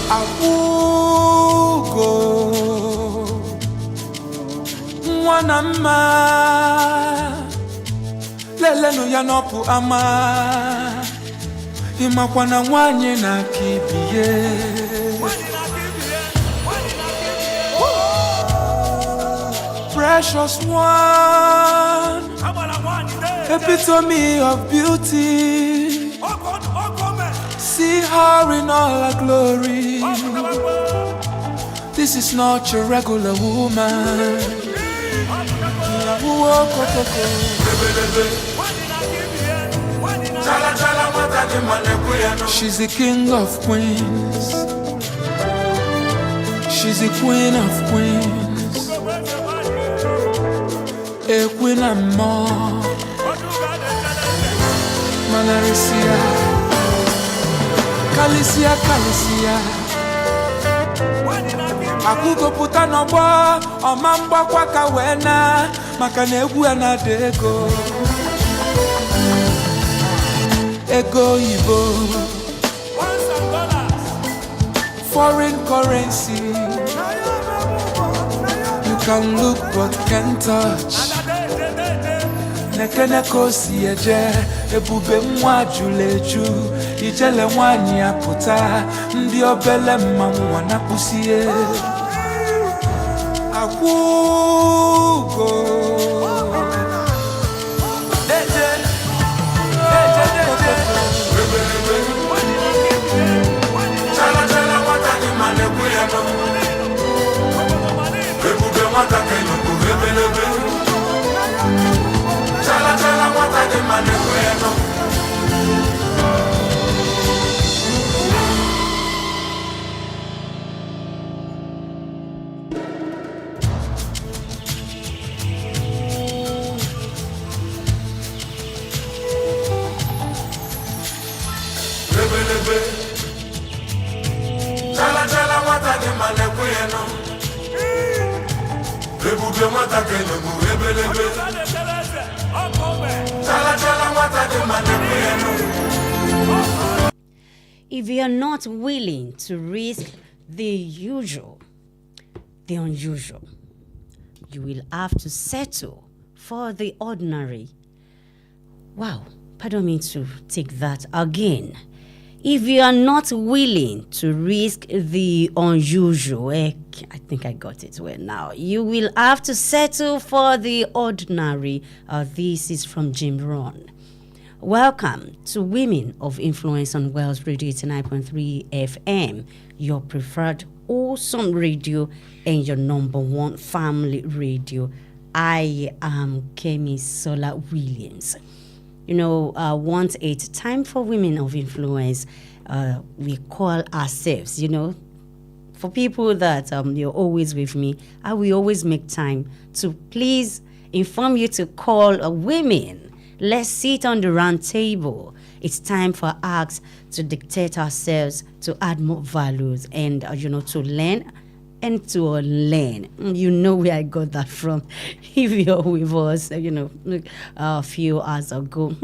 Abugo Mwanama Lele no yanopu ama Imakwana wanye na kibiye Precious one Epitome of beauty See her in all her glory This is not your regular woman She's the king of queens She's the queen of queens A queen and more Malarisia Kalisia Akugo puta no bo Omamba kwa kawena Makane egwu anadego Ego Ibo Foreign currency You can look but can't touch Nekene kosi eje Ebube mwa juleju Ijele mwani aputa Ndi obele mmanwa na pusie Akugo If you are not willing to risk the unusual, you will have to settle for the ordinary. Wow, pardon me to take that again. If you are not willing to risk the unusual, I think I got it well now, you will have to settle for the ordinary. This is from Jim Rohn. Welcome to Women of Influence on Wells Radio 89.3 FM, your preferred awesome radio and your number one family radio. I am Kemisola Williams. You know, once it's time for Women of Influence, we call ourselves, you know, for people that you're always with me, I will always make time to please inform you to call women. Let's sit on the round table. It's time for us to dictate ourselves, to add more values and, to learn and to unlearn. You know where I got that from. If you're with us, a few hours ago.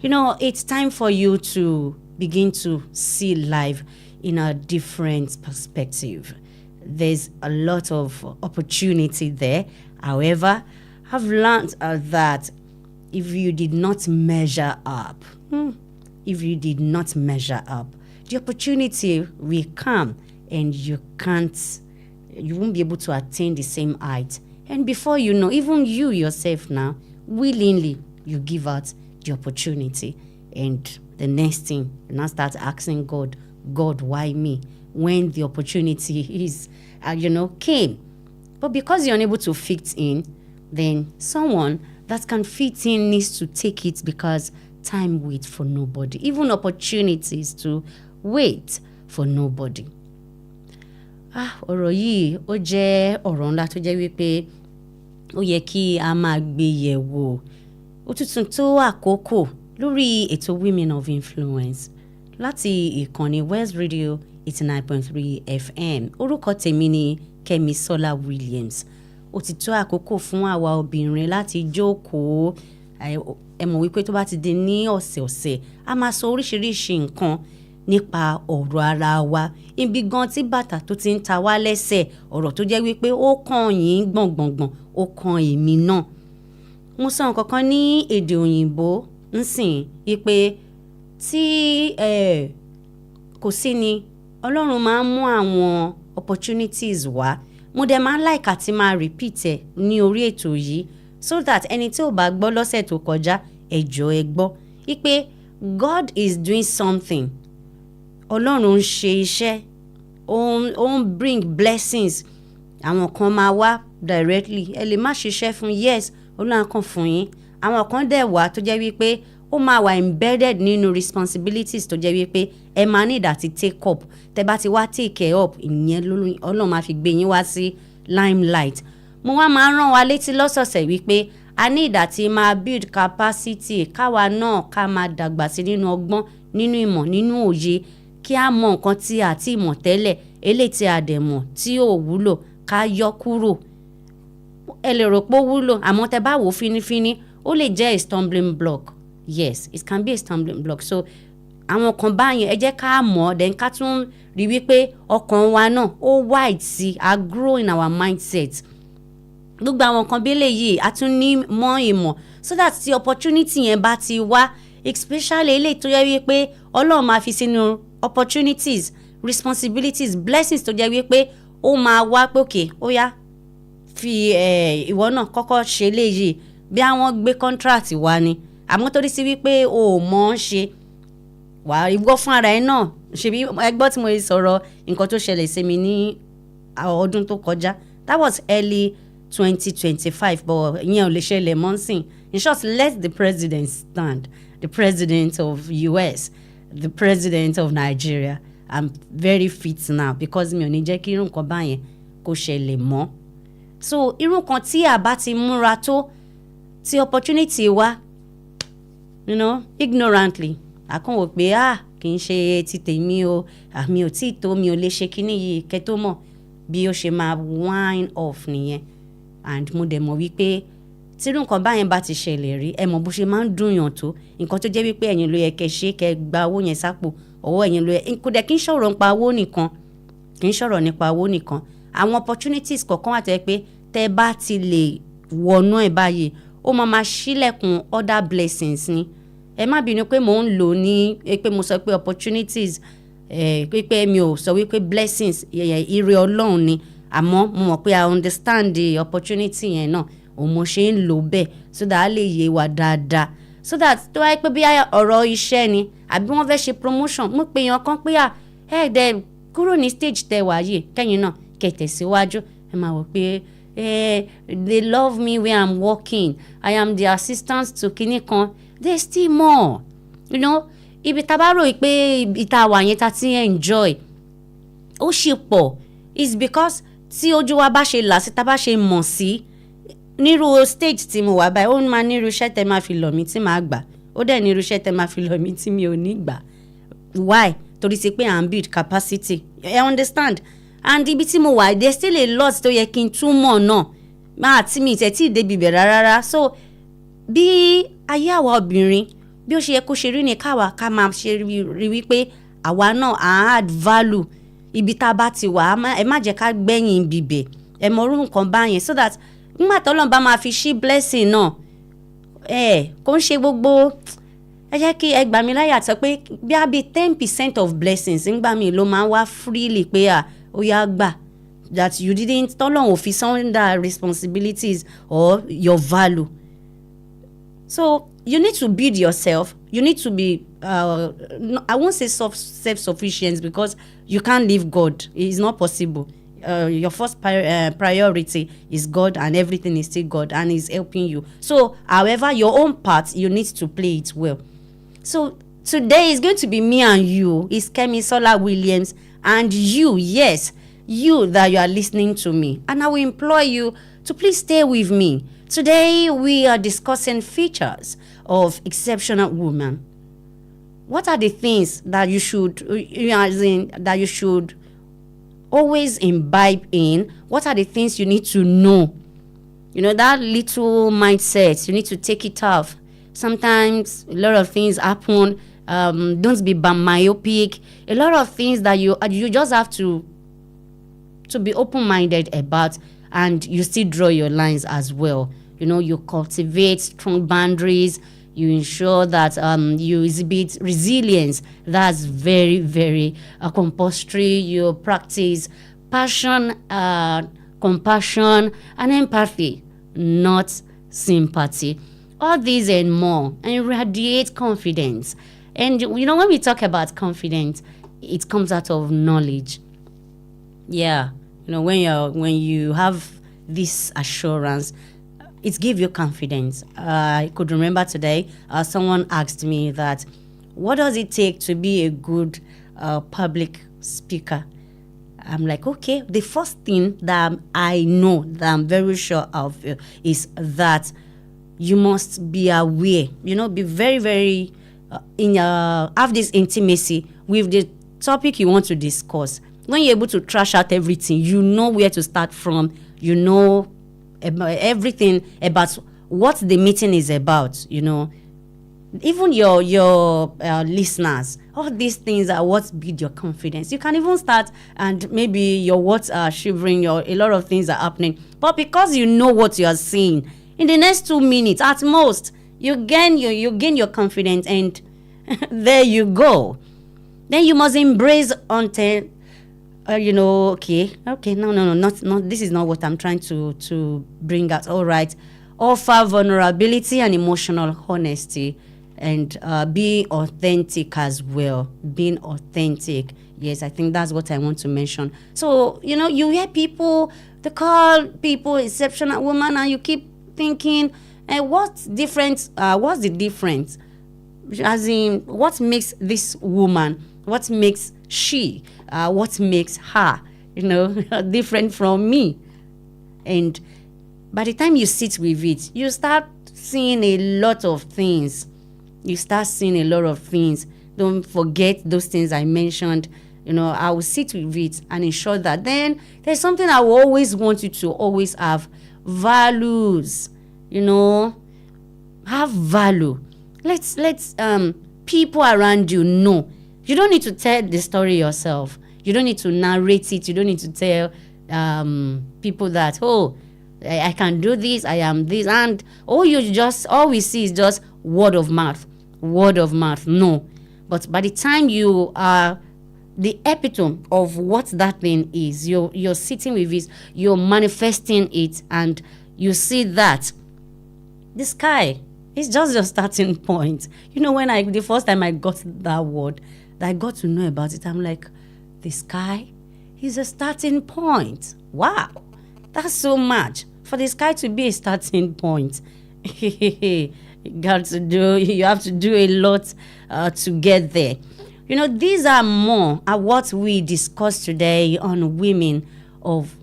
It's time for you to begin to see life in a different perspective. There's a lot of opportunity there. However, I've learned that if you did not measure up, the opportunity will come and you won't be able to attain the same height. And before you know, even you yourself now, willingly, you give out the opportunity. And the next thing, you now start asking God, why me? When the opportunity is, came. But because you're unable to fit in, then someone that can fit in needs to take it because time waits for nobody. Even opportunities to wait for nobody. Ọ̀rọ̀ yìí ó jẹ́ ọ̀rọ̀ ńlá tó jẹ́ wípé ó yẹ kí a máa gbé yẹ̀wò. Ó tuntun tó àkókò lórí ètò Women of Influence láti ìkànnì West Radio 89.3 FM. Orúkọ tèmi ni Kemisola Williams. Ó ti tó àkókò fún àwa obìnrin láti jókòó. Ẹ mọ̀ wípé tó bá ti di ní ọ̀sẹ̀ọ̀sẹ̀, a máa sọ oríṣiríṣi nǹkan nípa ọ̀rọ̀ ara wa ibi gan tí bàtà tó ti ń ta wá lẹ́sẹ̀ ọ̀rọ̀ tó jẹ́ wípé ó kàn yín gbọ̀ngbọ̀ngbọ̀n ó kàn èmi náà. Mo sọ nǹkan kan ní èdè òyìnbó nsìn wípé tí kò sí ni Ọlọ́run máa ń mú àwọn opportunities wá mo dẹ̀ máa ń like àti máa repeat ẹ̀ ní orí ètò yìí so that ẹni tí ò bá gbọ́ lọ́sẹ̀ tó kọjá ẹ jọ̀ọ́ ẹ gbọ́ wípé God is doing something. Ọlọ́run ń ṣe iṣẹ́ ó ń bring blessings. Àwọn kan máa wá directly ẹ lè má ṣiṣẹ́ fún yes Ọlọ́run kan fún yín. Àwọn kan dẹ̀ wá tó jẹ́ wípé ó máa wà embedded nínú responsibilities tó jẹ́ wípé ẹ máa need àti take up tẹ bá ti wá take up ìyẹn Ọlọ́run máa fi gbé yín wá sí limelight. Mo wá máa ń rán wa létí lọ́sọ̀ọ̀sẹ̀ wípé a need àti máa build capacity káwa náà ká máa dàgbà sí nínú ọgbọ́n nínú ìmọ̀ nínú òye kí a mọ nǹkan tí a ti mọ̀ tẹ́lẹ̀ eléyìí tí a dẹ̀ mọ̀ tí ò wúlò ká yọ kúrò. Ẹ lè rò pé ó wúlò àmọ́ tẹ bá wò ó fínífíní ó lè jẹ́ a stumbling block. Yes, it can be a stumbling block. So àwọn kan báyẹn ẹ jẹ́ ká mọ̀ then ká tún rí wípé ọkàn wa náà ó wide sí a grow in our mindset. Gbogbo àwọn kan bí eléyìí a tún ní mọ́ ìmọ̀ so that tí opportunity yẹn bá ti wá especially eléyìí tó yẹ wípé Ọlọ́run máa fi sínú opportunities responsibilities blessings tó jẹ́ wípé ó máa wá pé òkè ó yá fi ìwọ náà kọ́kọ́ ṣe léyìí bí àwọn gbé contract wá ni àmọ́ torí sí wípé o ò mọ̀ ọ́n ṣe wà ìwọ fún ara ẹ náà ṣebí ẹgbọ́ tí mo sọ̀rọ̀ nǹkan tó ṣẹlẹ̀ sí mi ní ọdún tó kọjá that was early 2025 but ìyẹn ò lè ṣẹlẹ̀ mọ́ nsìn. In short, let the president stand, the president of US, the president of Nigeria. I'm very fit now because mi ò ní jẹ́ kí irú nǹkan báyẹn kó ṣẹlẹ̀ mọ́. So irú nǹkan tí a bá ti múra tó tí opportunity wá ignorantly àkànwò pé kì í ṣe ti tèmi o mi ò tí ì tó mi ò lè ṣe kíní yìí kẹ́ tó mọ̀ bí ó ṣe máa wine off nìyẹn. And mo dẹ̀ mọ̀ wípé tí irú nǹkan báyẹn bá ti ṣẹlẹ̀ rí ẹ mọ̀ bó ṣe máa ń dùn yàn tó nǹkan tó jẹ́ wípé ẹ̀yin ló yẹ kẹ́ ṣe kẹ́ gba owó yẹn sápò ọwọ́ ẹ̀yin ló yẹ kó dẹ̀ kí n sọ̀rọ̀ nípa owó nìkan àwọn opportunities kọ̀ọ̀kan wà tẹ́ pé tẹ́ bá ti lè wọnú ẹ̀ báyìí ó máa ṣílẹ̀kùn other blessings ni. Ẹ má bínú pé mò ń lò ní pé mo sọ pé opportunities pé mi ò sọ wípé blessings ire Ọlọ́run ni àmọ́ mo mọ̀ pé I understand the opportunity yẹn náà òun mo ṣe ń lò bẹ́ẹ̀ so that a lè yé wa dáadáa so that tó wáyé pé bí ọ̀rọ̀ iṣẹ́ ni àbí wọ́n fẹ́ ṣe promotion mo pe èèyàn kan pé dẹ̀ kúrò ní stage tẹ wà yìí kẹ́yìn náà kẹ́ tẹ̀síwájú ẹ máa wọ̀ pé they love me where I'm working I am the assistant to kinní kan there's still more ibi tá a bá rò pé ìta wà yẹn ta ti enjoy ó ṣe pọ̀ it's because tí ojú wa bá ṣe là sí tá bá ṣe mọ̀ sí nírú stage tí mo wà báyìí ó máa nírú iṣẹ́ tẹ́ máa fi lọ̀ mí tí màá gbà ó dẹ̀ nírú iṣẹ́ tẹ́ máa fi lọ̀ mí tí mi ò ní gbà why torí sí pé à ń build capacity I understand and ibi tí mo wà there still a lot tó yẹ kí n túmọ̀ náà máa tí mi tẹ̀ tí ì débi bẹ̀ rárá so bí ayé àwa obìnrin bí ó ṣe yẹ kó ṣe rí ni káwa ká máa ṣe rí wípé àwa náà à add value ibi tá a bá ti wà ẹ má jẹ́ ká gbẹ̀yìn bìbẹ̀ ẹ mọ orú nǹkan báyẹn so that nígbà tọ́lọ́run bá máa fi ṣí blessing náà kò ń ṣe gbogbo ẹ jẹ́ kí ẹ gbà mí láyà sọ pé bí a bí 10% of blessings nígbà míì ló máa ń wá freely pé ó yá gbà that you didn't tọ́lọ́run ò fi under responsibilities or your value. So you need to build yourself. You need to be, I won't say self-sufficient because you can't leave God. It's not possible. Your first priority is God and everything is still God and He's helping you. So, however, your own part, you need to play it well. So, today is going to be me and you. It's Kemisola Williams and you, yes, you that you are listening to me. And I will implore you to please stay with me. Today, we are discussing features of exceptional woman. What are the things that you should always imbibe in? What are the things you need to know? That little mindset, you need to take it off. Sometimes a lot of things happen Don't be myopic. A lot of things that you just have to be open-minded about, and you still draw your lines as well. You cultivate strong boundaries. You ensure that you exhibit resilience. That's very, very compulsory. You practice passion, compassion, and empathy, not sympathy. All these and more, and radiate confidence. And when we talk about confidence, it comes out of knowledge. Yeah, when you have this assurance, it gives you confidence. I could remember today, someone asked me that, what does it take to be a good public speaker? I'm like, okay, the first thing that I know, that I'm very sure of, is that you must be aware, be very, very have this intimacy with the topic you want to discuss. When you're able to trash out everything, you know where to start from, everything about what the meeting is about, even your listeners. All these things are what build your confidence. You can even start, and maybe your words are shivering, a lot of things are happening, but because you know what you are saying, in the next 2 minutes at most, you gain your confidence, and there you go. Then you must embrace until okay, no, not this is not what I'm trying to bring out. All right, offer vulnerability and emotional honesty, and be authentic as well. Being authentic, yes, I think that's what I want to mention. So you hear people, they call people exceptional woman, and you keep thinking, what's the difference? As in, what makes this woman, what makes she, what makes her, different from me? And by the time you sit with it, you start seeing a lot of things. Don't forget those things I mentioned. I will sit with it and ensure that then there's something I will always want you to always have: values. Have value. Let's people around you know. You don't need to tell the story yourself. You don't need to narrate it. You don't need to tell people that, I can do this, I am this, and all we see is just word of mouth. No. But by the time you are the epitome of what that thing is, you're sitting with it, you're manifesting it, and you see that the sky is just your starting point. When the first time I got that word, that I got to know about it, I'm like, the sky is a starting point. Wow, that's so much for the sky to be a starting point. You have to do a lot to get there. These are more at what we discussed today on Women of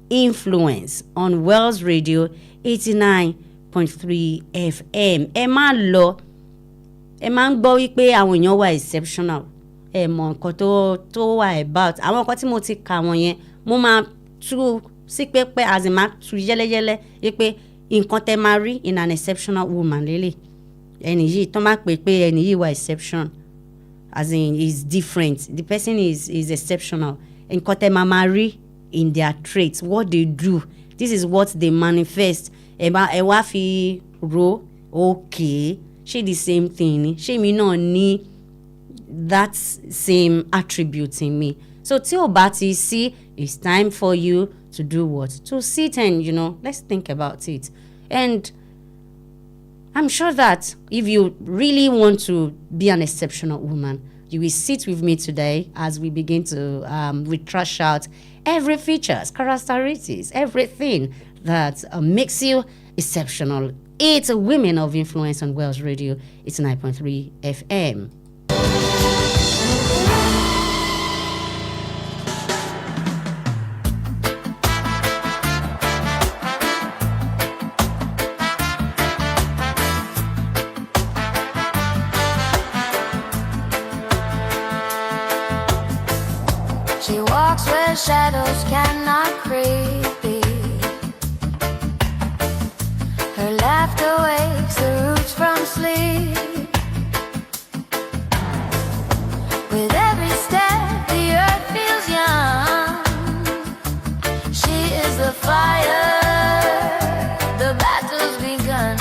Influence on Wells Radio 89.3 FM. Ẹ máa ń gbọ́ wípé àwọn èèyàn wà exceptional. Ẹ mọ̀ nǹkan tó wà about. Àwọn nǹkan tí mo ti kà wọ́n yẹn, mo máa tú sí pẹ́pẹ́, as in máa tú yẹ́lẹ́yẹ́lẹ́ wípé nǹkan tẹ́ máa rí in an exceptional woman lélẹ̀. Ẹni yìí tó máa pè pé ẹni yìí wà exception, as in is different. The person is exceptional. Nǹkan tẹ́ máa rí in their traits, what they do. This is what they manifest. Ẹ wá fi ro, okay, ṣé the same thing ni? Ṣé mi náà ní that same attribute in me? So tí o bá ti sí, it's time for you to do what? To sit and, let's think about it. And I'm sure that if you really want to be an exceptional woman, you will sit with me today as we begin to trash out every features, characteristics, everything that makes you exceptional. It's Women of Influence on Wells Radio. It's 9.3 FM. She walks where shadows cannot creep. Her laughter wakes the roots from sleep. With every step, the earth feels young. She is the fire, the battle's begun.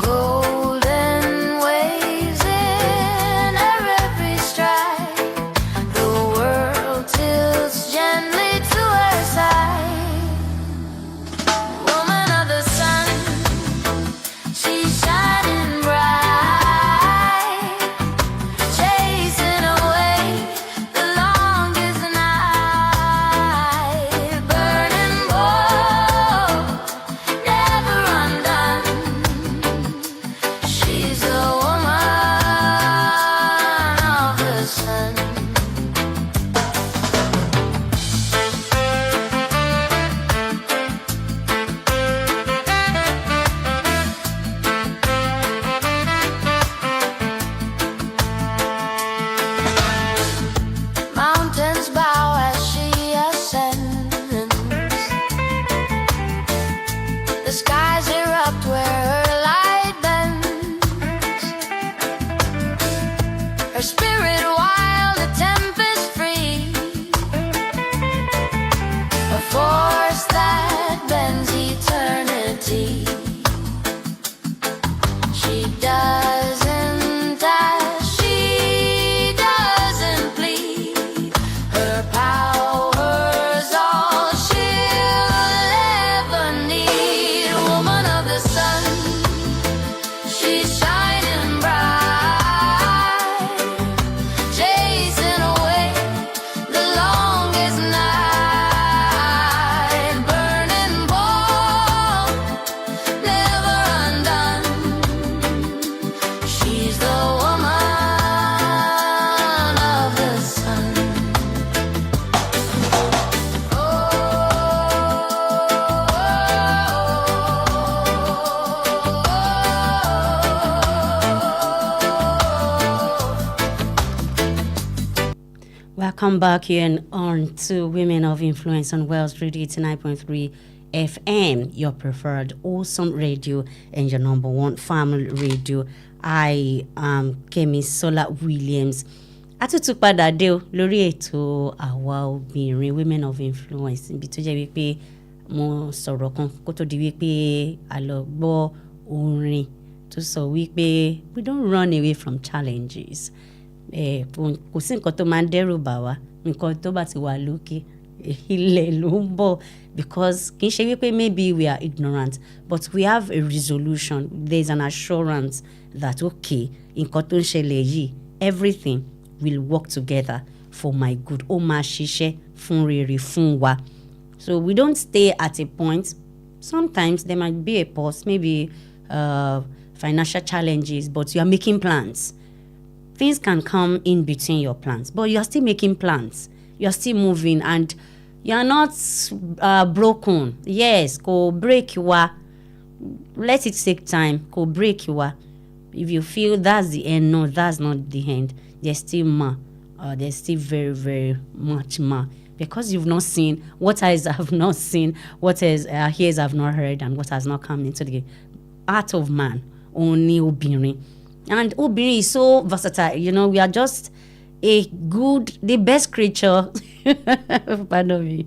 Golden waves in her every stride. The world tilts gently to her side. Woman of the sun, she's shining bright, chasing away the longest night. Burning bold, never undone. She's a woman of the sun. Mountains bow as she ascends. The skies erupt where her light bends. Her spirit wild, a tempest free. A force that bends eternity. She doesn't ask, she doesn't plead. Her power's all she'll ever need. Woman of the sun, she's shining bright, chasing away the longest night. Burning bold, never undone. She's the woman of the sun. Welcome back here and on to Women of Influence on Wells Radio 89.3 FM, your preferred awesome radio and your number one family radio. I am Kemisola Williams. Àtúntún padà dé o lórí ètò àwa obìnrin Women of Influence, ibi tó jẹ́ wípé mo sọ̀rọ̀ kan kó tó di wípé a lọ gbọ́ orin tó sọ wípé we don't run away from challenges. Kò sí nǹkan tó máa ń dẹ́rù bà wá, nǹkan tó bá ti wà lókè ilẹ̀ ló ń bọ̀, because kì í ṣe wípé maybe we are ignorant, but we have a resolution, there's an assurance that okay, nǹkan tó ń ṣẹlẹ̀ yìí, everything will work together for my good. Ó máa ṣiṣẹ́ fún rere fún wa. So we don't stay at a point. Sometimes there might be a pause, maybe financial challenges, but you are making plans. Things can come in between your plans, but you are still making plans. You are still moving, and you are not broken. Yes, go break you are. Let it take time. Go break you are. If you feel that's the end, no, that's not the end. There's still more. There's still very, very much more. Because you've not seen, what eyes have not seen, what ears have not heard, and what has not come into the heart of man. Only obìnrin. And obìnrin is so versatile. You know, we are just the best creature. Pardon me.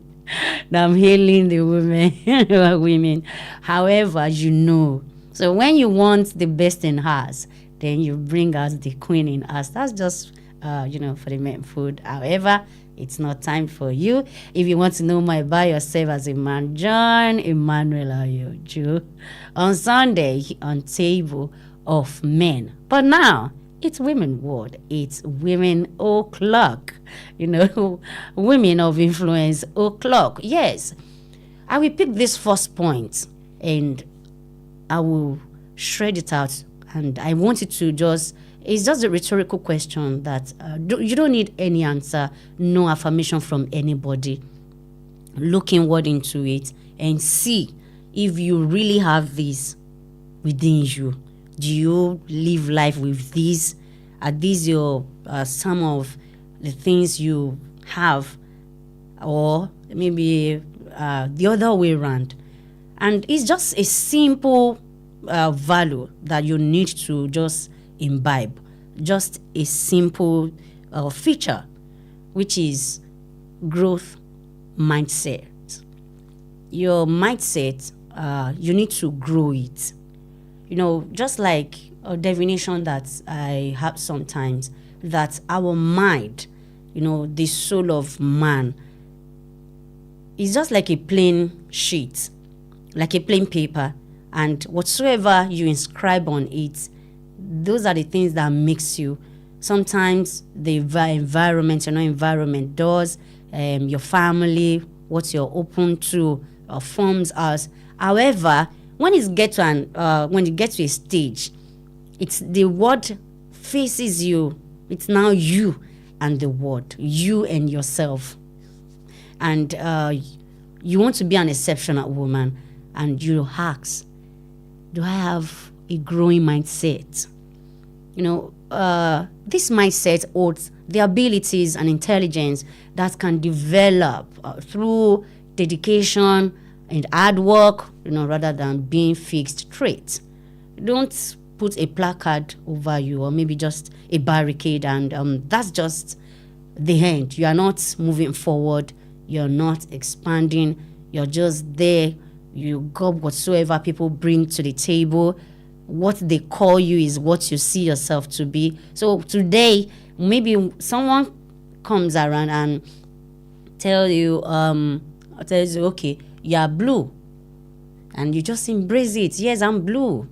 Now I'm hailing the women. However, you know. So when you want the best in us, then you bring us the queen in us. That's just, for the men food. However, it's not time for you. If you want to know more about yourself as a man, join Emmanuel Ayoju on Sunday on Table of Men. But now, it's women word. It's women o'clock. Women of influence o'clock. Yes. I will pick this first point and I will shred it out. And I want it to it's just a rhetorical question that you don't need any answer, no affirmation from anybody. Look inward into it and see if you really have this within you. Do you live life with these? Are these your some of the things you have, or maybe the other way around? And it's just a simple value that you need to just imbibe. just a simple feature, which is growth mindset. Your mindset, you need to grow it. Just like a definition that I have sometimes, that our mind, the soul of man, is just like a plain sheet, like a plain paper, and whatsoever you inscribe on it, those are the things that makes you. Sometimes the environment, environment does, your family, what you're open to, forms us. However, when it gets to a stage, it's the word faces you. It's now you and the word, you and yourself. And you want to be an exceptional woman, and you ask, do I have a growing mindset? This mindset holds the abilities and intelligence that can develop through dedication and hard work, rather than being fixed traits. Don't put a placard over you, or maybe just a barricade, and that's just the end. You are not moving forward. You're not expanding. You're just there. You gob whatsoever people bring to the table. What they call you is what you see yourself to be. So today, maybe someone comes around and tells you, okay, you're blue, and you just embrace it. Yes, I'm blue.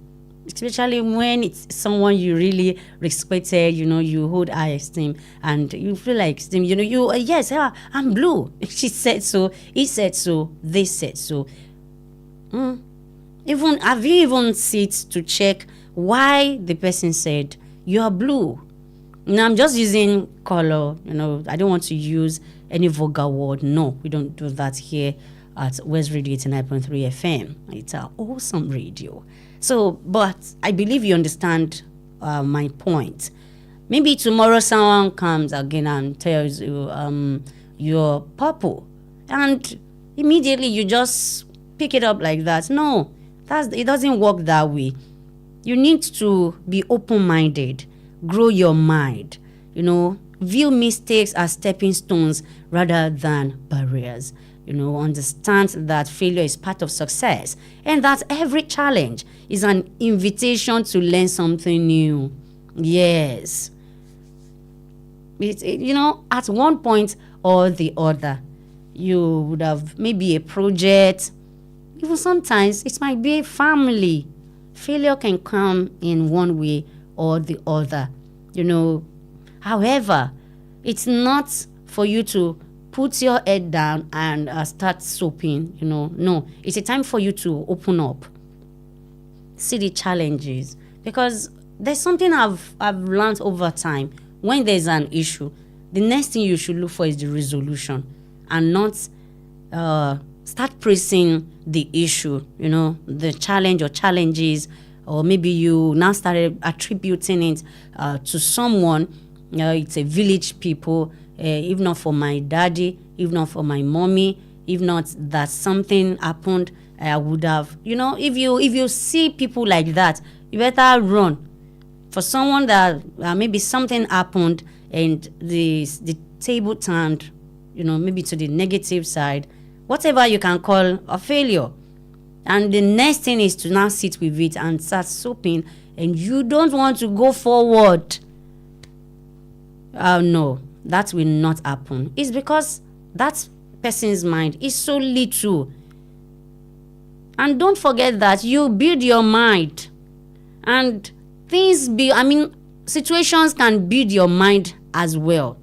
Especially when it's someone you really respected, you hold high esteem, and you feel like esteem, yes, I'm blue. She said so, he said so, they said so. Even have you even sit to check why the person said you are blue? Now I'm just using color. I don't want to use any vulgar word. No, we don't do that here at West Radio 89.3 FM. It's an awesome radio. So, but I believe you understand my point. Maybe tomorrow someone comes again and tells you you're purple, and immediately you just pick it up like that. No, it doesn't work that way. You need to be open-minded, grow your mind, view mistakes as stepping stones rather than barriers. Understand that failure is part of success, and that every challenge is an invitation to learn something new. Yes. At one point or the other, you would have maybe a project. Even sometimes it might be a family. Failure can come in one way or the other. However, it's not for you to put your head down and start soaping. No, it's a time for you to open up, see the challenges, because there's something I've learned over time. When there's an issue, the next thing you should look for is the resolution, and not start pressing the issue, the challenge or challenges, or maybe you now started attributing it to someone. It's a village people. If not for my daddy, if not for my mommy, if not that something happened, I would have. If you see people like that, you better run. For someone that maybe something happened and the table turned, maybe to the negative side, whatever you can call a failure. And the next thing is to now sit with it and start soaping, and you don't want to go forward. No, that will not happen. It's because that person's mind is so little. And don't forget that you build your mind, and situations can build your mind as well.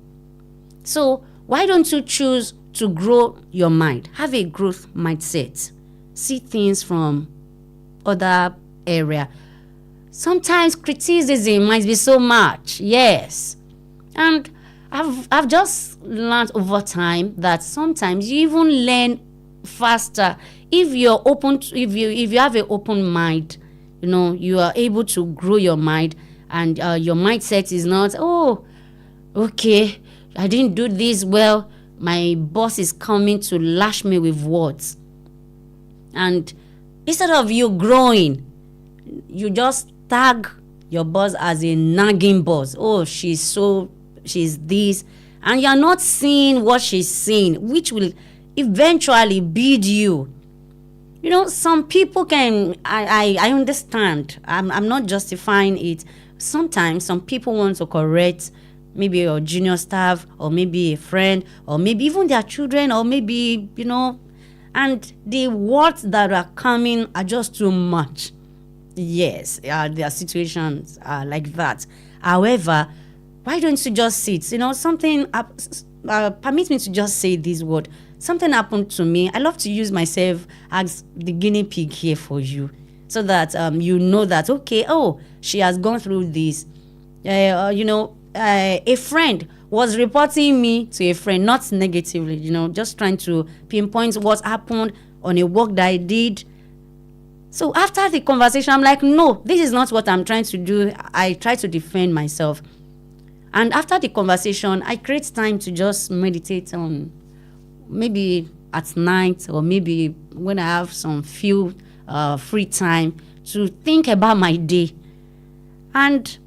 So why don't you choose to grow your mind? Have a growth mindset. See things from other area. Sometimes criticism might be so much, yes. And I've just learned over time that sometimes you even learn faster if you're open if you have an open mind. You are able to grow your mind, and your mindset is not, oh, okay, I didn't do this well, my boss is coming to lash me with words. And instead of you growing, you just tag your boss as a nagging boss. Oh, she's this, and you're not seeing what she's seeing, which will eventually build you. You know, some people can, I understand. I'm not justifying it. Sometimes some people want to correct maybe your junior staff, or maybe a friend, or maybe even their children, or maybe, and the words that are coming are just too much. Yes, there are situations like that. However, why don't you just sit? Something, permit me to just say this word. Something happened to me. I love to use myself as the guinea pig here for you, so that you know that, okay, she has gone through this. A friend was reporting me to a friend, not negatively, just trying to pinpoint what happened on a work that I did. So after the conversation, I'm like, no, this is not what I'm trying to do. I try to defend myself. And after the conversation, I create time to just meditate on, maybe at night, or maybe when I have some few free time, to think about my day. And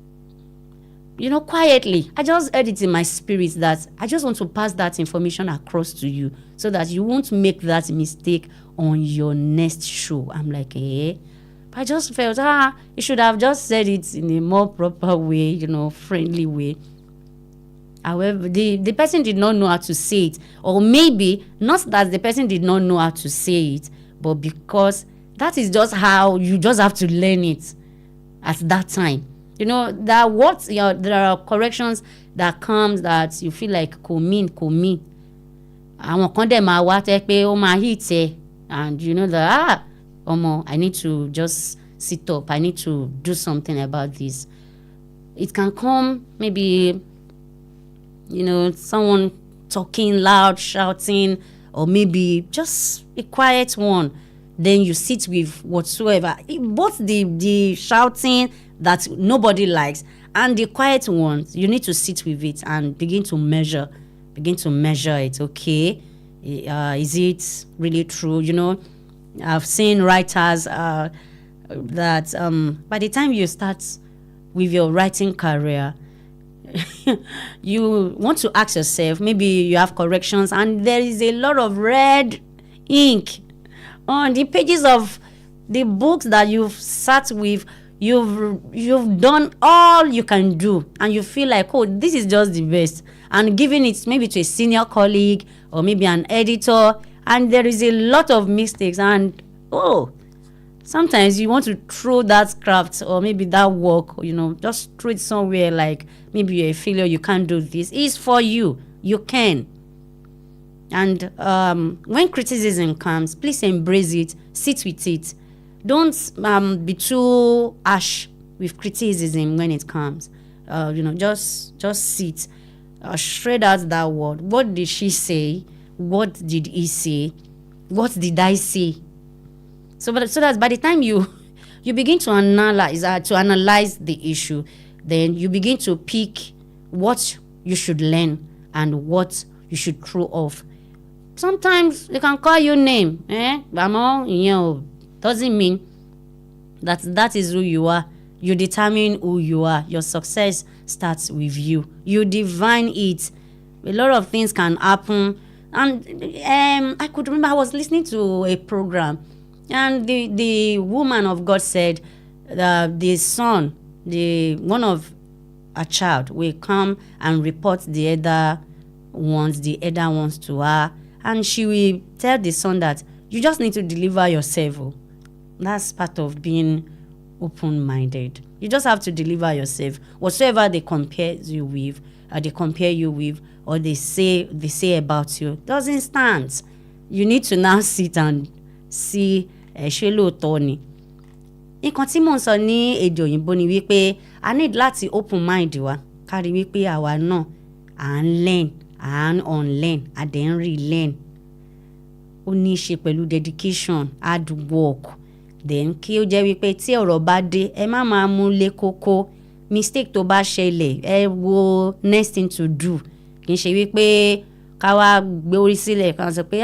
quietly, I just heard it in my spirit that I just want to pass that information across to you, so that you won't make that mistake on your next show. I'm like, I just felt, you should have just said it in a more proper way, friendly way. However, the person did not know how to say it. Or maybe not that the person did not know how to say it, but because that is just how you just have to learn it at that time. There are corrections that comes that you feel like kò mean. Àwọn kan dẹ̀ máa wá tẹ́ pé ó máa hit ẹ, and you know that I need to just sit up. I need to do something about this. It can come maybe someone talking loud, shouting, or maybe just a quiet one. Then you sit with whatsoever. Both the shouting that nobody likes and the quiet ones, you need to sit with it and begin to measure it. Okay, is it really true? I've seen writers that by the time you start with your writing career, you want to ask yourself, maybe you have corrections and there is a lot of red ink on the pages of the books that you've sat with. You've done all you can do, and you feel like, this is just the best, and giving it maybe to a senior colleague or maybe an editor, and there is a lot of mistakes, and sometimes you want to throw that craft or maybe that work, just throw it somewhere, like maybe you're a failure, you can't do this. It's for you. You can. And when criticism comes, please embrace it, sit with it. Don't be too harsh with criticism when it comes. Just sit. Shred out that word. What did she say? What did he say? What did I say? So that by the time you begin to analyze the issue, then you begin to pick what you should learn and what you should throw off. Sometimes they can call you name, doesn't mean that is who you are. You determine who you are. Your success starts with you. You define it. A lot of things can happen. And I could remember I was listening to a program, and the woman of God said the son, one of a child will come and report the other ones to her, and she will tell the son that you just need to deliver yourself. That's part of being open-minded. You just have to deliver yourself. Whatsoever they compare you with, or they say about you, doesn't stand. You need to now sit and see ṣé lóòótọ́ ni. Nǹkan tí mò ń sọ ní èdè òyìnbó ni wípé a need láti open mind wa, kárí wípé àwa náà à ń learn, à ń unlearn, à dẹ̀ ń relearn. Ó ní í ṣe pẹ̀lú dedication, hard work. Then kí ó jẹ́ wípé tí ọ̀rọ̀ bá dé, ẹ má máa mú lé kókó. Mistake tó bá ṣẹlẹ̀, ẹ wo next thing to do. Kì í ṣe wípé ká wá gbé orí sílẹ̀ ká sọ pé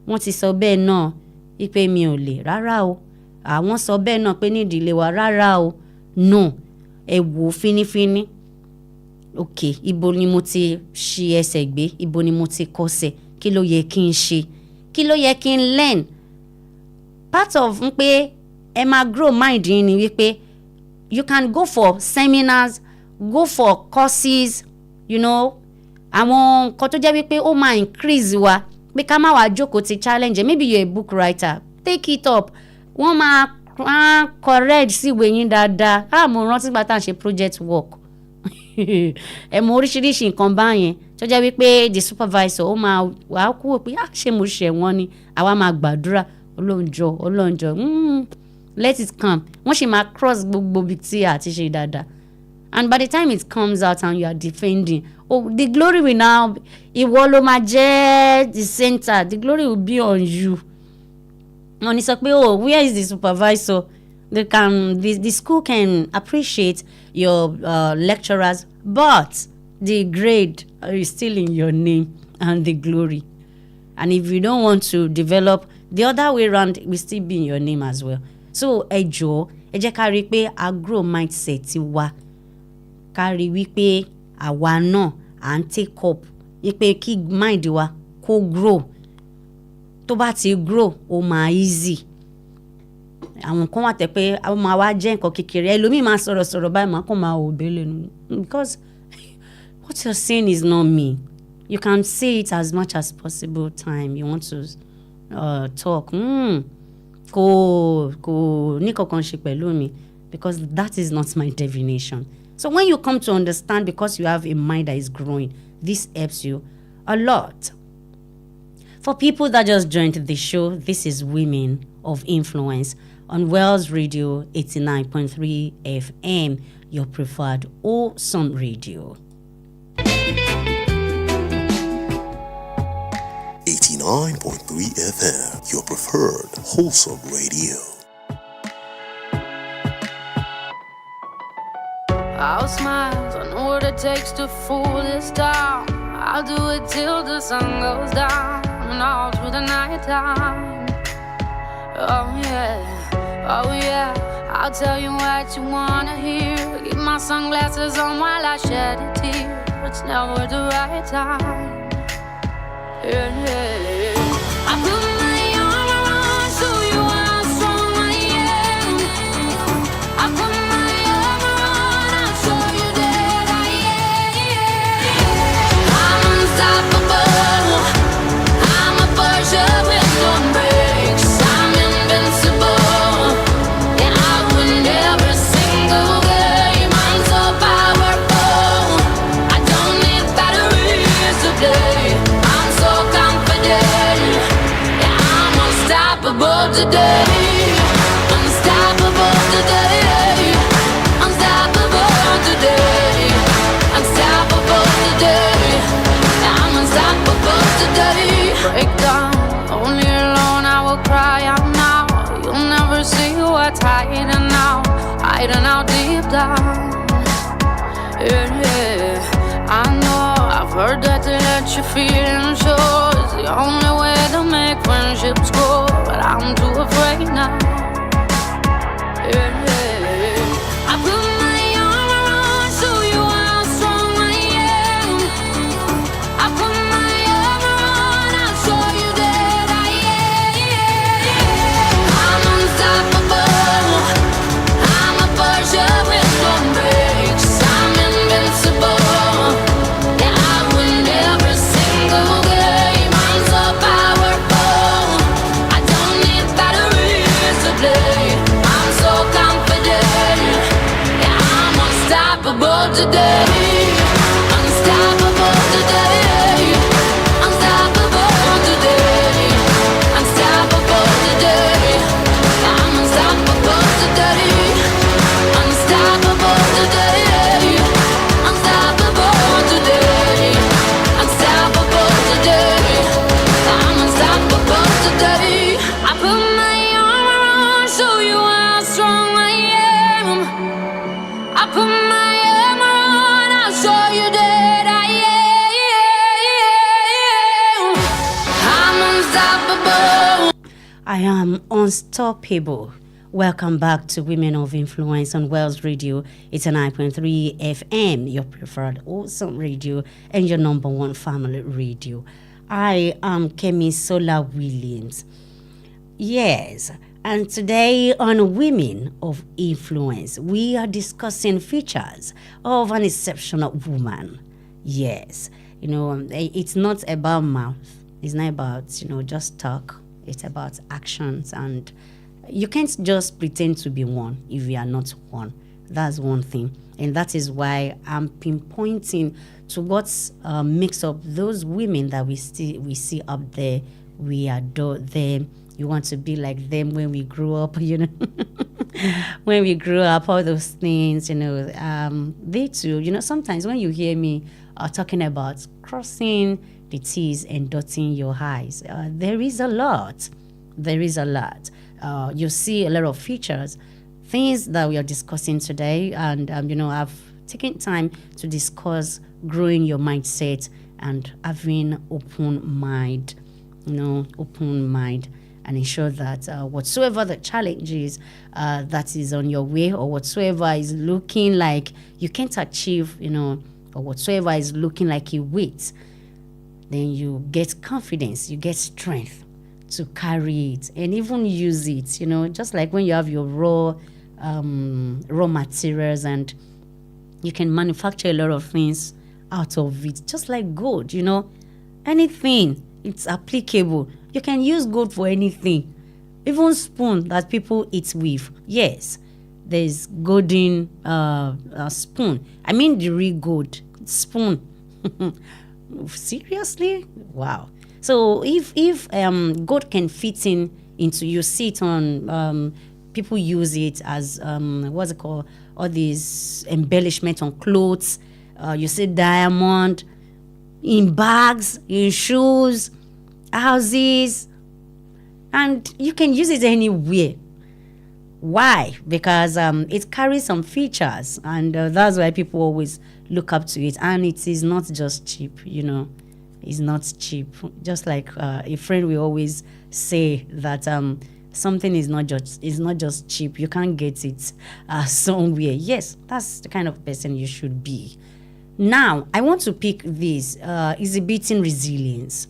wọ́n ti sọ bẹ́ẹ̀ náà wípé mi ò lè. Rárá o. Àwọn sọ bẹ́ẹ̀ náà pé ní ìdílé wa. Rárá o. No. ẹ wò fínífíní. Okay, ibo ni mo ti ṣi ẹsẹ̀ gbé, ibo ni mo ti kọsẹ̀, kí ló yẹ kí n ṣe, kí ló yẹ kí n learn. Part of pé ẹ máa grow mind yín ni wípé you can go for seminars, go for courses, you know, àwọn nǹkan tó jẹ́ wípé ó máa increase wa pé ká má wàá jókòó ti challenge. Maybe you're a book writer, take it up. Wọ́n máa correct sí ìwé yín dáadáa. Mo rántí gbà tá à ń ṣe project work. Ẹ mọ oríṣiríṣi nǹkan báyẹn tó jẹ́ wípé the supervisor ó máa wàá kúrò pé ṣé mo ṣẹ̀ wọ́n ni. Àwa máa gbàdúrà ọlọ́njọ́ let it come. Wọ́n sì máa cross gbogbo ibi tí a ti ṣe dáadáa. And by the time it comes out and you are defending, the glory will now, ìwọ ló máa jẹ́ the center. The glory will be on you. Wọ́n ní sọ pé where is the supervisor? The school can appreciate your lecturers, but the grade is still in your name and the glory. And if you don't want to develop, the other way around will still be in your name as well. So ẹ jọ̀ọ́, ẹ jẹ́ ká rí pé a grow mindset wa. Ká rí wípé àwa náà à ń take up wípé kí mind wa kó grow. Tó bá ti grow ó máa easy. Àwọn kan wà tẹ́ pé àwọn máa wá jẹ́ nǹkan kékeré. Ẹlòmíì máa sọ̀rọ̀ báyìí máa kàn máa òbí lẹ́nu. Because what you're saying is not me. You can say it as much as possible time you want to talk. Kò ní kankan ṣe pẹ̀lú mi, because that is not my divination. So when you come to understand, because you have a mind that is growing, this helps you a lot. For people that just joined the show, this is Women of Influence on Wells Radio 89.3 FM, your preferred awesome radio. 89.3 FM, your preferred wholesome radio. I'll smile, I know what it takes to fool this town. I'll do it till the sun goes down and all through the night time. Oh yeah, I'll tell you what you wanna hear. Keep my sunglasses on while I shed a tear. It's never the right time. Yeah. I put my arm around, show you how strong I am. I put my arm around, I'll show you that I am. I'm unstoppable. I'm a Porsche with no brakes. I'm invincible. Yeah, I win every single game. I'm so powerful. I don't need batteries today. I'm so confident. Yeah, I'm unstoppable today. Unstoppable today. Unstoppable today. Unstoppable today. Yeah, I'm unstoppable today. Break down, only alone I will cry out now. You'll never see what's hiding out deep down. Yeah, I know I've heard that to let you feel and show is the only way to make friendships grow, but I'm too afraid now. Yeah, I put my arm around, show you how strong I am. I put my arm around, I'll show you that I am. I'm unstoppable. I'm a Porsche with no brakes. I'm invincible. Yeah, I win every single game. I'm so powerful. I don't need batteries to play. I'm so confident. Yeah, I'm unstoppable today. Unstoppable today. Unstoppable today. Unstoppable today. I'm unstoppable today. Unstoppable today. Unstoppable today. Unstoppable today. I'm unstoppable today. I put my arm around, show you how strong I am. I put my arm around, I'll show you that I am. I'm unstoppable. I am unstoppable. Welcome back to Women of Influence on Wells Radio. It's a 9.3 FM, your preferred awesome radio and your number one family radio. I am Kemisola Williams. Yes, and today on Women of Influence, we are discussing features of an exceptional woman. Yes, it's not about mouth. It's not about, just talk. It's about actions, and you can't just pretend to be one if you are not one. That's one thing. And that is why I'm pinpointing to what makes up those women that we see up there. We adore them. You want to be like them when we grew up, when we grew up, all those things, they too, sometimes when you hear me talking about crossing the T's and dotting your I's, there is a lot. There is a lot. You see a lot of features, things that we are discussing today, and I've taken time to discuss growing your mindset and having open mind, and ensure that whatsoever the challenge is that is on your way, or whatsoever is looking like you can't achieve, or whatsoever is looking like a weight, then you get confidence, you get strength to carry it and even use it, just like when you have your raw materials and you can manufacture a lot of things out of it, just like gold, anything, it's applicable. You can use gold for anything, even spoon that people eat with. Yes, there's golden spoon. I mean the real gold spoon. Seriously? Wow. So if gold can fit into, you see it on, people use it as, what's it called, all these embellishment on clothes. You see diamond in bags, in shoes, houses, and you can use it anywhere. Why? Because it carries some features, and that's why people always look up to it. And it is not just cheap, It's not cheap. Just like a friend will always say that something is not just cheap. You can't get it somewhere. Yes, that's the kind of person you should be. Now, I want to pick this, exhibiting resilience.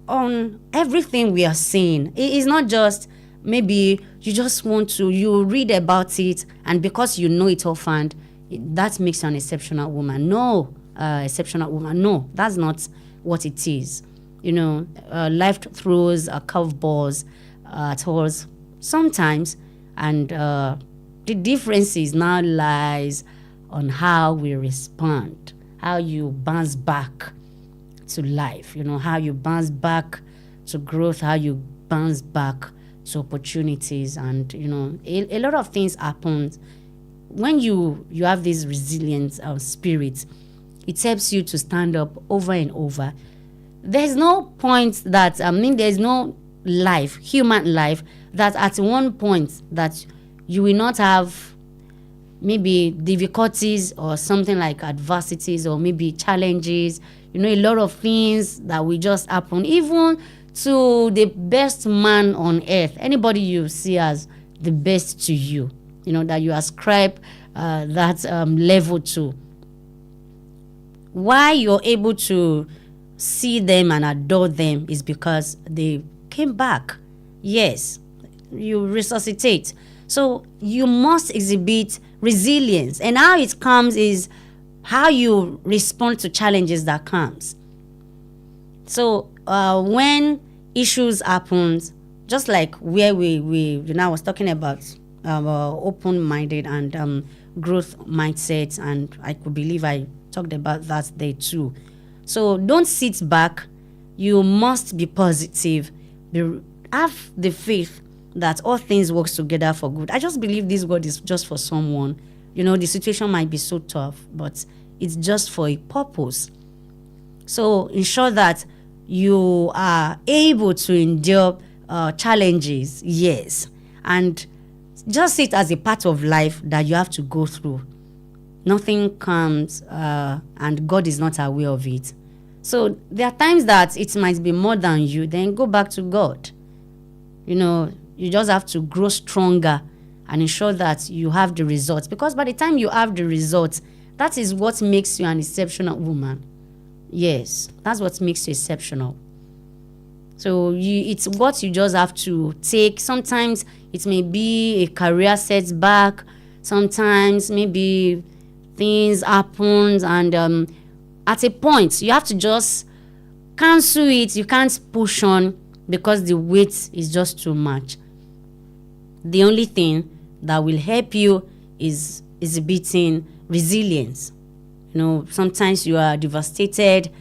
On everything we are saying, it is not just maybe you just want to, you read about it, and because you know it offhand, that makes you an exceptional woman. No. Exceptional woman. No, that's not what it is. Life throws curveballs at us sometimes, and the difference is now lies on how we respond, how you bounce back to life, how you bounce back to growth, how you bounce back to opportunities, and a lot of things happen when you have this resilient spirit. It helps you to stand up over and over. There's no point that, there's no life, human life, that at one point that you will not have maybe difficulties or something like adversities or maybe challenges, a lot of things that will just happen, even to the best man on earth, anybody you see as the best to you, that you ascribe that level to. Why you're able to see them and adore them is because they came back. Yes, you resuscitate. So you must exhibit resilience. And how it comes is how you respond to challenges that comes. So when issues happen, just like where we I was talking about open-minded and growth mindset, and I could believe I talked about that there too. So don't sit back. You must be positive. Have the faith that all things work together for good. I just believe this word is just for someone. The situation might be so tough, but it's just for a purpose. So ensure that you are able to endure challenges, yes, and just see it as a part of life that you have to go through. Nothing comes and God is not aware of it. So there are times that it might be more than you, then go back to God. You just have to grow stronger and ensure that you have the results. Because by the time you have the results, that is what makes you an exceptional woman. Yes, that's what makes you exceptional. So it's what you just have to take. Sometimes it may be a career setback. Sometimes maybe things happen, and at a point you have to just cancel it. You can't push on because the weight is just too much. The only thing that will help you is exhibiting resilience. Sometimes you are devastated.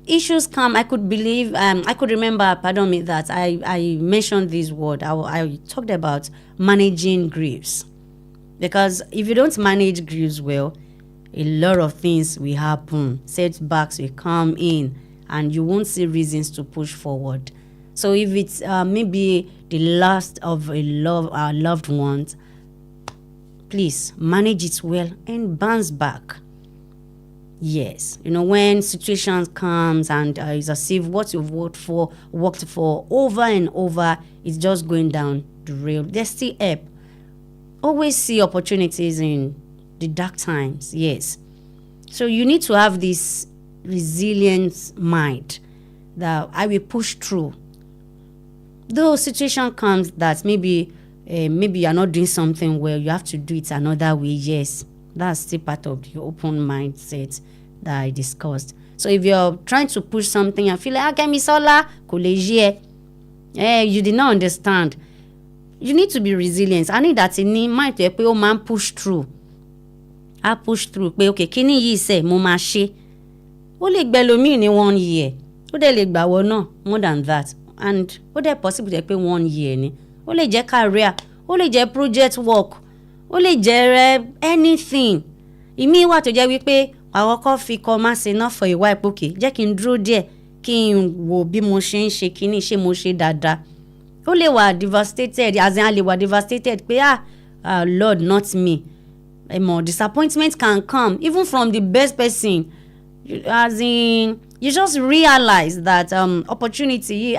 Issues come. I could remember, pardon me, that I mentioned this word. I talked about managing griefs. Because if you don't manage griefs well, a lot of things will happen. Setbacks will come in and you won't see reasons to push forward. So if it's maybe the last of our loved ones, please manage it well and bounce back. Yes, when situations comes and it's as if what you've worked for over and over is just going down the rail, there's still help. Always see opportunities in the dark times. Yes, so you need to have this resilient mind that I will push through. Though situation comes that maybe you're not doing something well, you have to do it another way. Yes, that's still part of the open mindset that I discussed. So if you're trying to push something and feel like, Kemisola, you did not understand. You need to be resilient. I need that in mind to help man push through. I push through. Okay, kini yi se mo ma ṣe. O le gbe lomi ní 1 year. O de le gba wo náà more than that. And o de possible to pay 1 year ni. O le jẹ́ career, o le jẹ́ project work, o le jẹ́ anything. Ìmí wà tó jẹ́ wípé àkọ́kọ́ fi kọ́ máa ṣe náà for a while okay, jẹ́ kí n dúró díẹ̀ kí n wo bí mo ṣe ń ṣe kíní ṣé mo ṣe dáadáa. O le wà devastated, as in a le wà devastated pé Lord, not me. More disappointment can come even from the best person. As in, you just realize that opportunity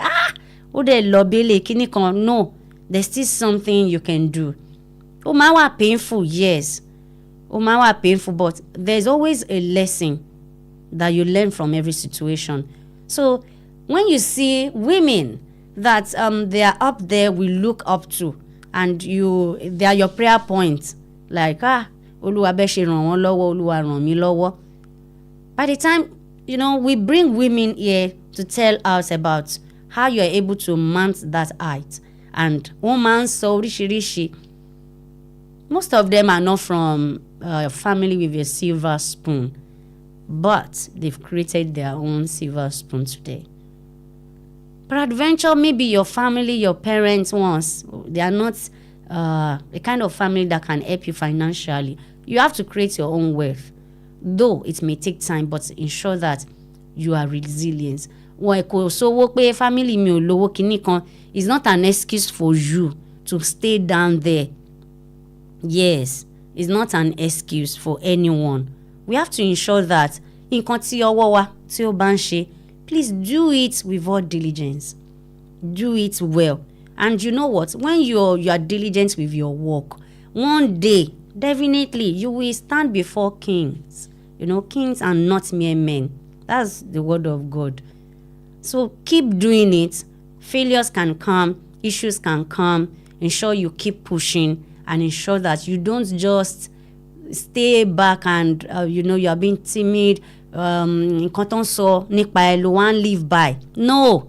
o de lọ bele kíní kan. No, there's still something you can do. O máa wà painful, yes. O máa wà painful, but there's always a lesson that you learn from every situation. So when you see women that they are up there, we look up to, and they are your prayer points, like Olúwa bẹ́ ṣe ràn wọ́n lọ́wọ́, Olúwa ràn mí lọ́wọ́. By the time we bring women here to tell us about how you are able to mount that height, and woman sọ oríṣiríṣi. Most of them are not from a family with a silver spoon, but they've created their own silver spoon today. Peradventure, maybe your family, your parents once, they are not the kind of family that can help you financially. You have to create your own wealth. Though it may take time, but ensure that you are resilient. Family mi ò lówó kíní kan is not an excuse for you to stay down there. Yes, it's not an excuse for anyone. We have to ensure that nǹkan tí ọwọ́ wa tí ó bá ń ṣe, please do it with all diligence. Do it well. And you know what? When you are diligent with your work, one day, definitely, you will stand before kings. Kings are not mere men. That's the word of God. So keep doing it. Failures can come. Issues can come. Ensure you keep pushing and ensure that you don't just stay back and, you are being timid. Nǹkan tó ń sọ nípa ẹ ló wá ń live by. No.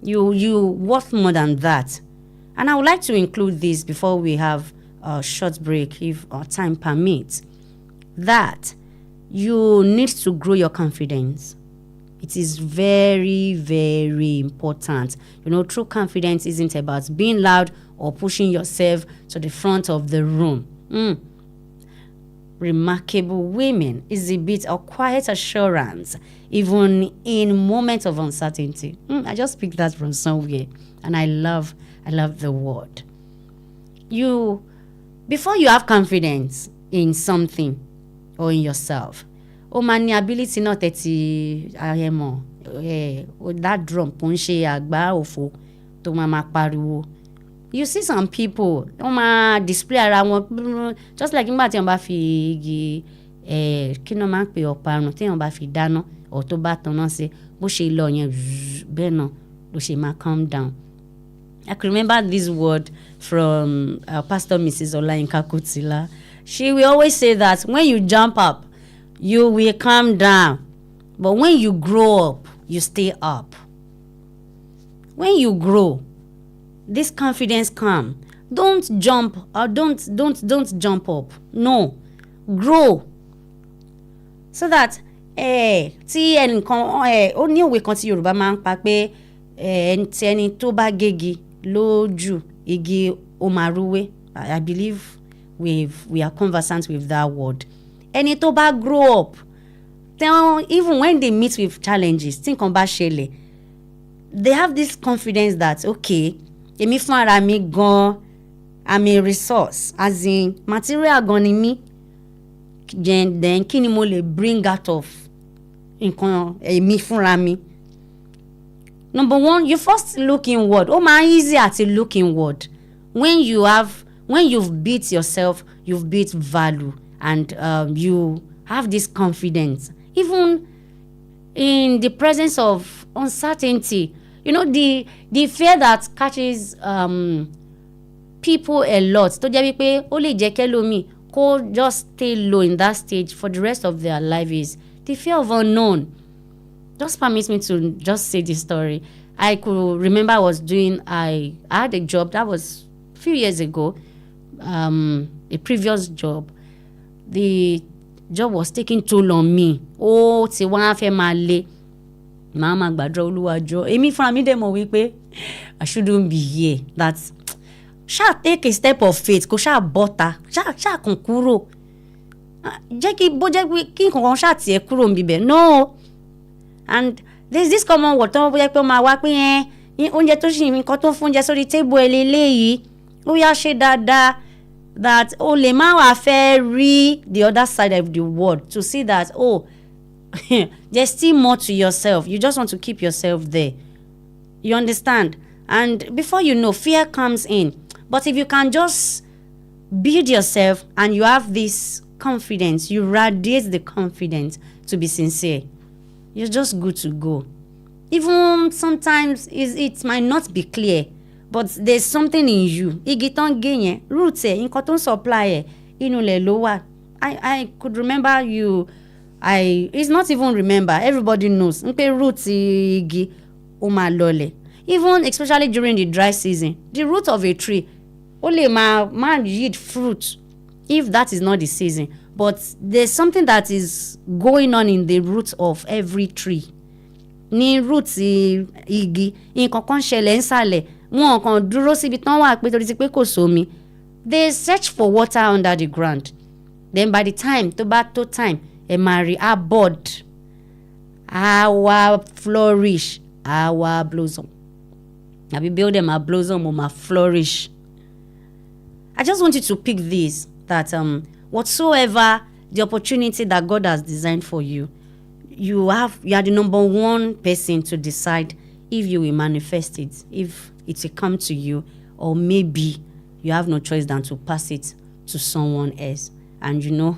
You worth more than that. And I would like to include this before we have a short break, if our time permits, that you need to grow your confidence. It is very, very important. True confidence isn't about being loud or pushing yourself to the front of the room. Remarkable women exhibit a quiet assurance even in moments of uncertainty. I just picked that from somewhere, and I love the word. Before you have confidence in something or in yourself, man, ability not that that drum punche agba ofo tó máa pariwo. You see some people wọ́n máa display ara wọn just like nígbà tí wọ́n bá fi igi kí ni wọ́n máa ń pè ọ̀parun tí wọ́n bá fi dáná ọ̀ tó bá tanná sí bó ṣe lọ yẹn bẹ́ẹ̀ náà ló ṣe máa calm down. I can remember this word from Pastor Mrs. Olayinka Kotila. She will always say that when you jump up, you will calm down. But when you grow up, you stay up. When you grow, this confidence come. Don't jump or don't jump up. No, grow. So that tí ẹnìkan ó ní òwe kan tí Yorùbá máa ń pa pé ẹni tó bá gégi lójú igi ó máa rúwé. I believe we are conversant with that word. Ẹni tó bá grow up, then even when they meet with challenges, tí nǹkan bá ṣẹlẹ̀, they have this confidence that okay, èmi fún ara mi gan, I'm a resource, as in material gan ni mi. Then kí ni mo lè bring out of nǹkan èmi fúnra mi. Number one, you first look inward. Oh, my easy to look inward. When you've built yourself, you've built value, and you have this confidence. Even in the presence of uncertainty, you know, the fear that catches people a lot. Tó jẹ́ wípé ó lè jẹ́ kẹ́lòmíì kó just stay low in that stage for the rest of their life is the fear of unknown. Just permit me to just say this story. I could remember I had a job that was a few years ago, a previous job. The job was taking toll on me. Oh, ti wá fẹ́ máa le. Mama gbàdúrà Olúwa jọ̀ọ́. Èmi fúnra mi dẹ̀ mọ̀ wípé I shouldn't be here. That ṣáà take a step of faith kó ṣáà bọ́ta ṣáà kàn kúrò. Jẹ́ kí bó jẹ́ pé kí nǹkan ṣáà tiẹ̀ kúrò níbẹ̀. No. And there's this common word tó bóyá pé ó máa wá pé oúnjẹ tó ṣì nǹkan tó fún oúnjẹ sórí table eléyìí ó yá ṣe dáadáa, that o lè má wá fẹ́ rí the other side of the world to see that there's still more to yourself. You just want to keep yourself there. You understand? And before you know, fear comes in. But if you can just build yourself and you have this confidence, you radiate the confidence to be sincere, you're just good to go. Even sometimes it might not be clear, but there's something in you. Igi ton genye, roots nǹkan ton supply inú lẹ̀ ló wà. I could remember you. It's not even remember. Everybody knows. Npe roots igi ó máa lọlẹ̀. Even especially during the dry season, the root of a tree only man yield fruit if that is not the season. But there's something that is going on in the roots of every tree. Ní roots igi, nǹkan kan ṣẹlẹ̀ nsàlẹ̀, wọn kàn dúró síbi tán wà pé torí ti pé kò sómi. They search for water under the ground. Then by the time tó bá tó time, ẹ máa rí a bud, our flourish, our blossom. Àbí build them a blossom or ma flourish. I just want you to pick this, that whatsoever the opportunity that God has designed for you, you are the number one person to decide if you will manifest it, if it will come to you, or maybe you have no choice than to pass it to someone else. And you know,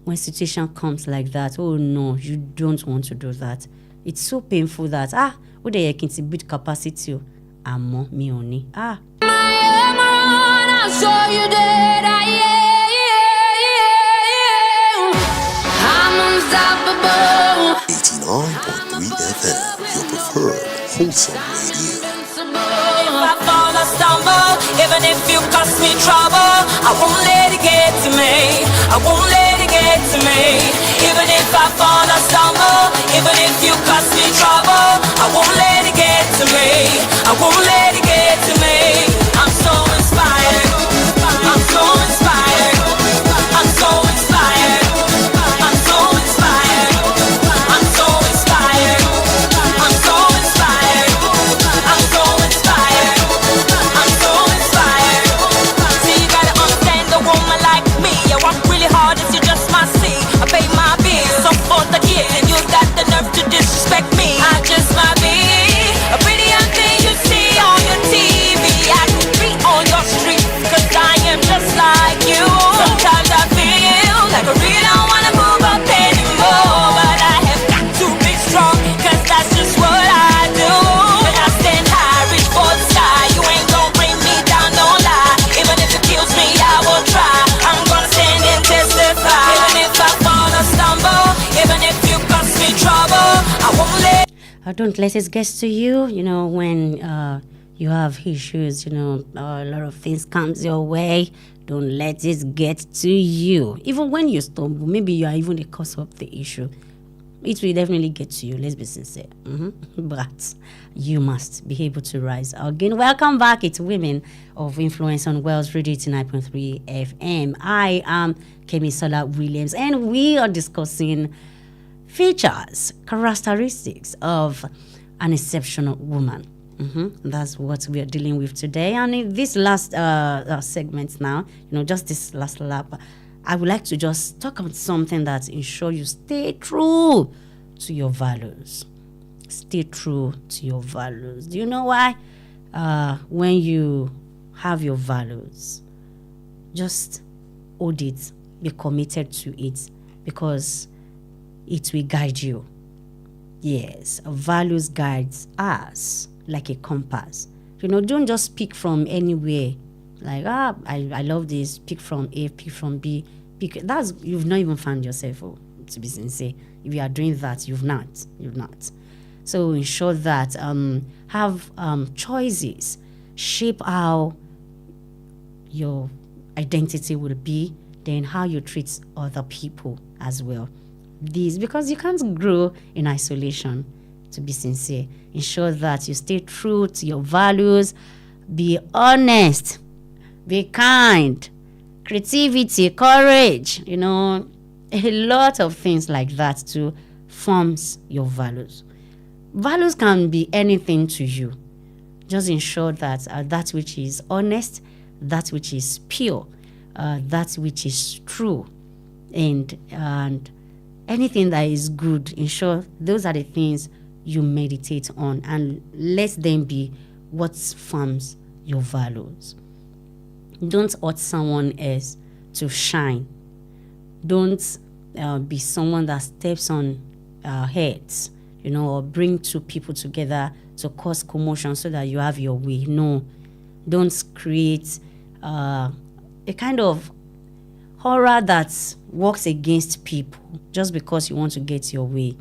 when situation comes like that, oh no, you don't want to do that. It's so painful that what they can build capacity. Àmọ́ mi ò ní. I'll show you that I'm unstoppable. 89.3 FM, your preferred wholesome radio. If I fall or stumble, even if you cost me trouble, I won't let it get to me. I won't let it get to me. Even if I fall or stumble, even if you cost me trouble, I won't let it get to me. I won't let it get to me. I'm so inspired. I'm so inspired. I'm so inspired. I'm so inspired. I'm so inspired. I'm so inspired. I'm so inspired. I'm so inspired. See, you gotta understand a woman like me. I work really hard as you just must see. I pay my bills so for the year, and you got the nerve to disrespect me. Don't let it get to you. When you have issues, a lot of things comes your way. Don't let it get to you. Even when you stumble, maybe you are even the cause of the issue. It will definitely get to you. Let's be sincere. But you must be able to rise again. Welcome back. It's Women of Influence on Wells Radio 89.3 FM. I am Kemisola Williams, and we are discussing features, characteristics of an exceptional woman. That's what we are dealing with today. And in this last segment now, just this last lap, I would like to just talk about something that ensure you stay true to your values. Stay true to your values. Do you know why? When you have your values, just hold it, be committed to it, because it will guide you. Yes, values guides us like a compass. Don't just pick from anywhere. Like, I love this, pick from A, pick from B. You've not even found yourself, to be sincere. If you are doing that, you've not. So ensure that have choices, shape how your identity will be, then how you treat other people as well. Because you can't grow in isolation, to be sincere. Ensure that you stay true to your values, be honest, be kind, creativity, courage, a lot of things like that to forms your values. Values can be anything to you. Just ensure that that which is honest, that which is pure, that which is true, and anything that is good, ensure those are the things you meditate on, and let them be what forms your values. Don't hurt someone else to shine. Don't be someone that steps on heads, or bring two people together to cause commotion so that you have your way. No, don't create a kind of horror that works against people just because you want to get your way.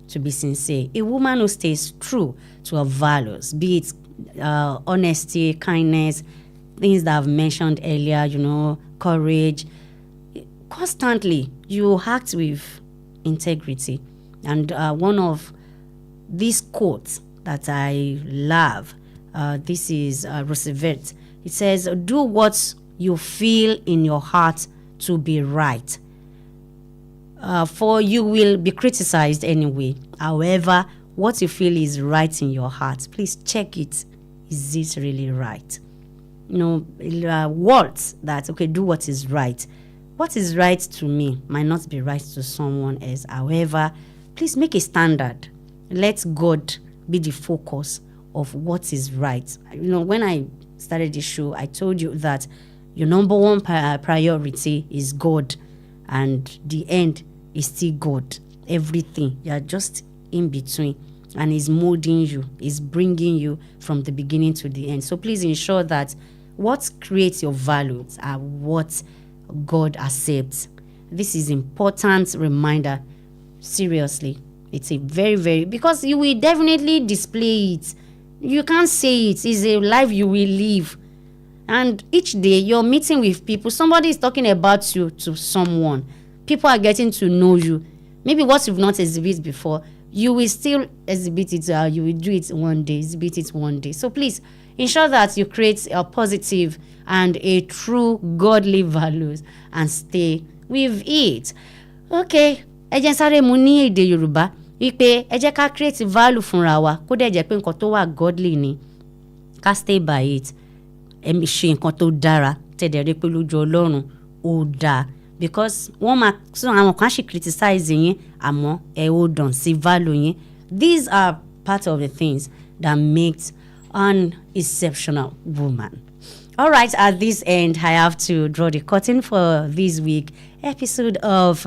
To be sincere, a woman who stays true to her values, be it honesty, kindness, things that I've mentioned earlier, courage, constantly you act with integrity. And one of these quotes that I love, this is Roosevelt. It says, do what you feel in your heart to be right. For you will be criticized anyway. However, what you feel is right in your heart, please check it. Is it really right? Words that, do what is right. What is right to me might not be right to someone else. However, please make a standard. Let God be the focus of what is right. When I started the show, I told you that your number one priority is God, and the end is still God. Everything, you are just in between, and is molding you, is bringing you from the beginning to the end. So please ensure that what creates your values are what God accepts. This is important reminder. Seriously, it's a very, very, because you will definitely display it. You can't say it. It's a life you will live. And each day you're meeting with people. Somebody is talking about you to someone. People are getting to know you. Maybe what you've not exhibited before, you will still exhibit it. You will do it one day, exhibit it one day. So please ensure that you create a positive and a true godly values and stay with it. Okay, ẹ jẹ́ sáré mu ní èdè Yorùbá wípé ẹ jẹ́ ká create value fúnra wa, kó dẹ̀ jẹ́ pé nǹkan tó wà godly ni, ká stay by it. Ẹ ṣe nǹkan tó dára, tẹ̀dẹ̀ rí pé lójú Ọlọ́run ó dáa. Because àwọn kan ṣì criticize yín, àmọ́ ẹ hold on sí value yín. These are part of the things that makes an exceptional woman. All right, at this end, I have to draw the curtain for this week episode of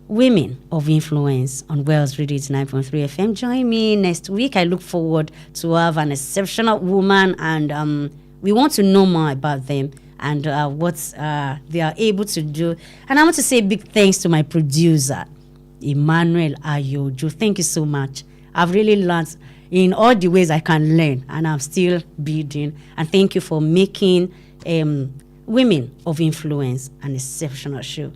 Women of Influence on Wells Radio 9.3 FM. Join me next week. I look forward to have an exceptional woman, and we want to know more about them and what they are able to do. And I want to say big thanks to my producer, Emmanuel Ayojo. Thank you so much. I've really learned in all the ways I can learn, and I'm still building. And thank you for making Women of Influence an exceptional show.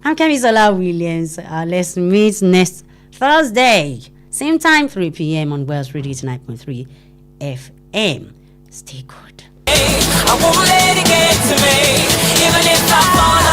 I'm Kemisola Williams. Let's meet next Thursday, same time, 3 p.m. on Wells Radio 9.3 FM. Stay good. I won't let it get to me, even if I fall